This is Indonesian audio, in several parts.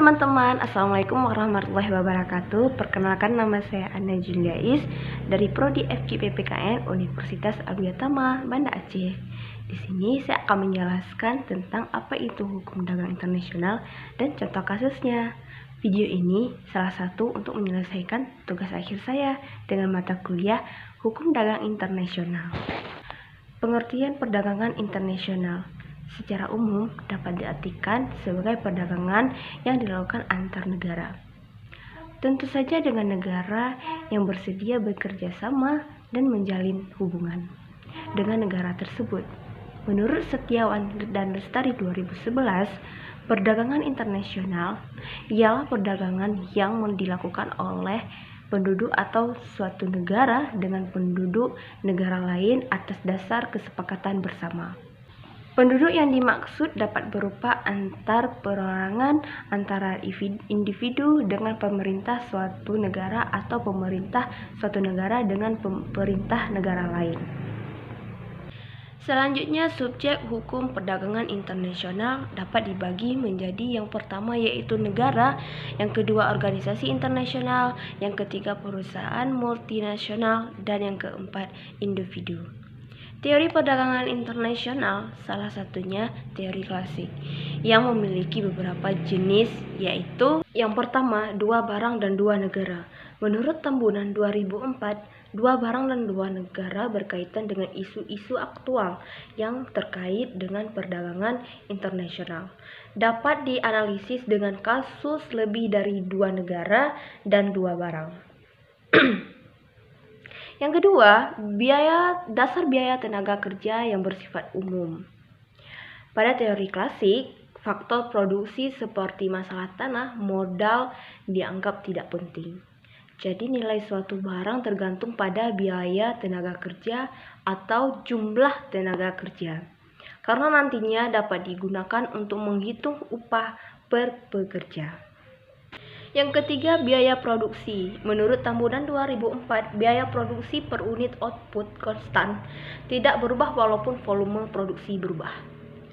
teman-teman, Assalamualaikum warahmatullahi wabarakatuh. Perkenalkan, nama saya Anna Juliais dari Prodi FKIP PKN Universitas Abiyatama, Banda Aceh. Di sini saya akan menjelaskan tentang apa itu hukum dagang internasional dan contoh kasusnya. Video ini salah satu untuk menyelesaikan tugas akhir saya dengan mata kuliah Hukum Dagang Internasional. Pengertian perdagangan internasional secara umum dapat diartikan sebagai perdagangan yang dilakukan antar negara. Tentu saja dengan negara yang bersedia bekerja sama dan menjalin hubungan dengan negara tersebut. Menurut Setiawan dan Lestari 2011, perdagangan internasional ialah perdagangan yang dilakukan oleh penduduk atau suatu negara dengan penduduk negara lain atas dasar kesepakatan bersama. Penduduk yang dimaksud dapat berupa antar perorangan antara individu dengan pemerintah suatu negara atau pemerintah suatu negara dengan pemerintah negara lain. Selanjutnya, subjek hukum perdagangan internasional dapat dibagi menjadi yang pertama yaitu negara, yang kedua organisasi internasional, yang ketiga perusahaan multinasional, dan yang keempat individu. Teori perdagangan internasional salah satunya teori klasik yang memiliki beberapa jenis, yaitu yang pertama dua barang dan dua negara. Menurut Tambunan 2004, dua barang dan dua negara berkaitan dengan isu-isu aktual yang terkait dengan perdagangan internasional. Dapat dianalisis dengan kasus lebih dari dua negara dan dua barang. Yang kedua, dasar biaya tenaga kerja yang bersifat umum. Pada teori klasik, faktor produksi seperti masalah tanah, modal dianggap tidak penting. Jadi nilai suatu barang tergantung pada biaya tenaga kerja atau jumlah tenaga kerja, karena nantinya dapat digunakan untuk menghitung upah per pekerja. Yang ketiga, biaya produksi. Menurut Tambunan 2004, biaya produksi per unit output konstan, tidak berubah walaupun volume produksi berubah.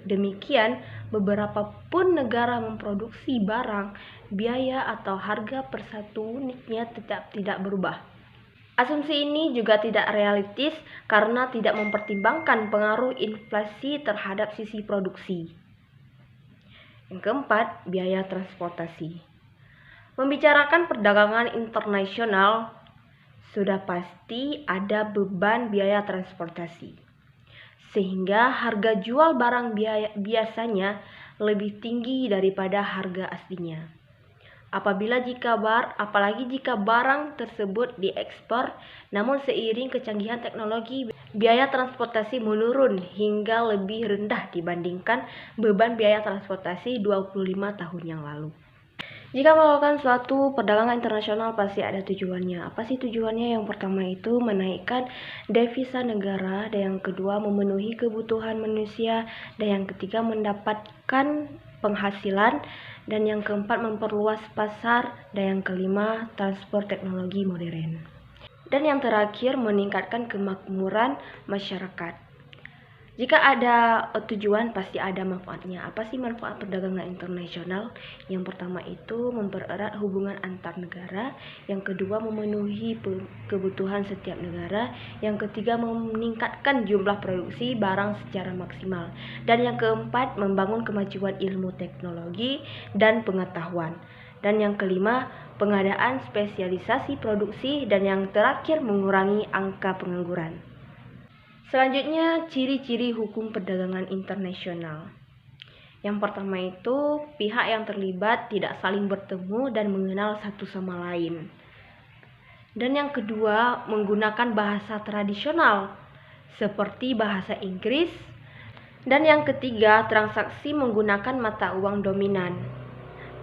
Demikian, beberapa pun negara memproduksi barang, biaya atau harga per satu unitnya tetap tidak berubah. Asumsi ini juga tidak realistis karena tidak mempertimbangkan pengaruh inflasi terhadap sisi produksi. Yang keempat, biaya transportasi. Membicarakan perdagangan internasional, sudah pasti ada beban biaya transportasi, sehingga harga jual barang biasanya lebih tinggi daripada harga aslinya. Apalagi jika barang tersebut diekspor, namun seiring kecanggihan teknologi, biaya transportasi menurun hingga lebih rendah dibandingkan beban biaya transportasi 25 tahun yang lalu. Jika melakukan suatu perdagangan internasional pasti ada tujuannya. Apa sih tujuannya? Yang pertama itu menaikkan devisa negara, dan yang kedua memenuhi kebutuhan manusia, dan yang ketiga mendapatkan penghasilan, dan yang keempat memperluas pasar, dan yang kelima transport teknologi modern. Dan yang terakhir meningkatkan kemakmuran masyarakat. Jika ada tujuan, pasti ada manfaatnya. Apa sih manfaat perdagangan internasional? Yang pertama itu mempererat hubungan antar negara, yang kedua memenuhi kebutuhan setiap negara, yang ketiga meningkatkan jumlah produksi barang secara maksimal, dan yang keempat membangun kemajuan ilmu teknologi dan pengetahuan, dan yang kelima pengadaan spesialisasi produksi, dan yang terakhir mengurangi angka pengangguran. Selanjutnya, ciri-ciri hukum perdagangan internasional. Yang pertama itu, pihak yang terlibat tidak saling bertemu dan mengenal satu sama lain. Dan yang kedua, menggunakan bahasa tradisional seperti bahasa Inggris. Dan yang ketiga, transaksi menggunakan mata uang dominan.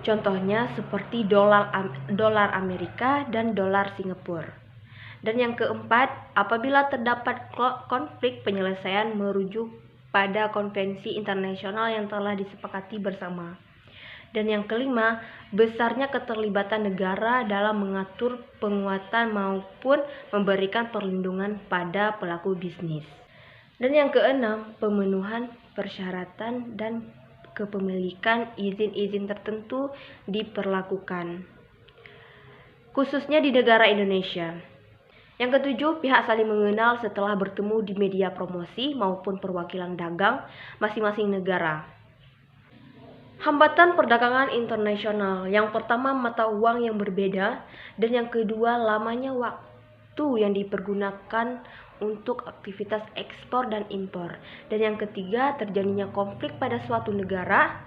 Contohnya seperti dolar Amerika dan dolar Singapura. Dan yang keempat, apabila terdapat konflik, penyelesaian merujuk pada konvensi internasional yang telah disepakati bersama. Dan yang kelima, besarnya keterlibatan negara dalam mengatur penguatan maupun memberikan perlindungan pada pelaku bisnis. Dan yang keenam, pemenuhan persyaratan dan kepemilikan izin-izin tertentu diperlakukan, khususnya di negara Indonesia. Yang ketujuh, pihak saling mengenal setelah bertemu di media promosi maupun perwakilan dagang masing-masing negara. Hambatan perdagangan internasional. Yang pertama, mata uang yang berbeda, dan yang kedua, lamanya waktu yang dipergunakan untuk aktivitas ekspor dan impor. Dan yang ketiga, terjadinya konflik pada suatu negara.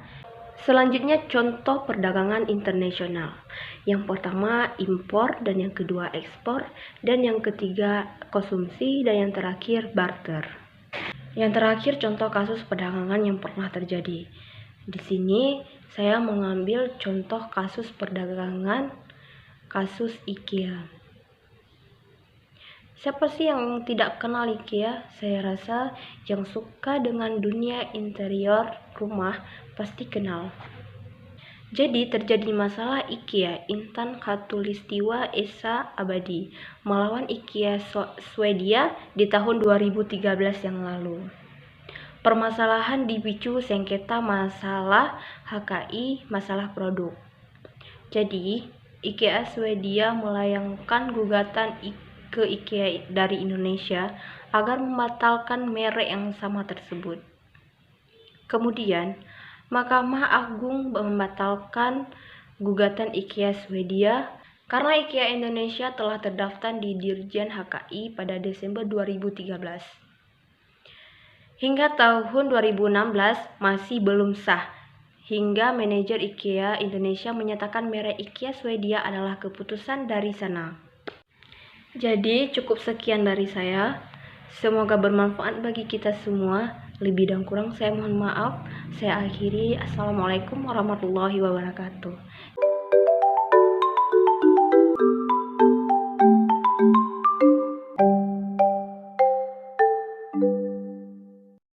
Selanjutnya, contoh perdagangan internasional. Yang pertama, impor, dan yang kedua, ekspor, dan yang ketiga, konsumsi, dan yang terakhir, barter. Yang terakhir, contoh kasus perdagangan yang pernah terjadi. Di sini saya mengambil contoh kasus perdagangan kasus IKEA. Siapa sih yang tidak kenal IKEA? Saya rasa yang suka dengan dunia interior rumah pasti kenal. Jadi terjadi masalah IKEA Intan Khatulistiwa Esa Abadi melawan IKEA Swedia di tahun 2013 yang lalu. Permasalahan dipicu sengketa masalah HKI, masalah produk. Jadi, IKEA Swedia melayangkan gugatan ke IKEA dari Indonesia agar membatalkan merek yang sama tersebut. Kemudian, Mahkamah Agung membatalkan gugatan IKEA Swedia karena IKEA Indonesia telah terdaftar di Dirjen HKI pada Desember 2013. Hingga tahun 2016 masih belum sah, hingga manajer IKEA Indonesia menyatakan merek IKEA Swedia adalah keputusan dari sana. Jadi cukup sekian dari saya, semoga bermanfaat bagi kita semua. Lebih dan kurang saya mohon maaf. Saya akhiri. Assalamualaikum warahmatullahi wabarakatuh.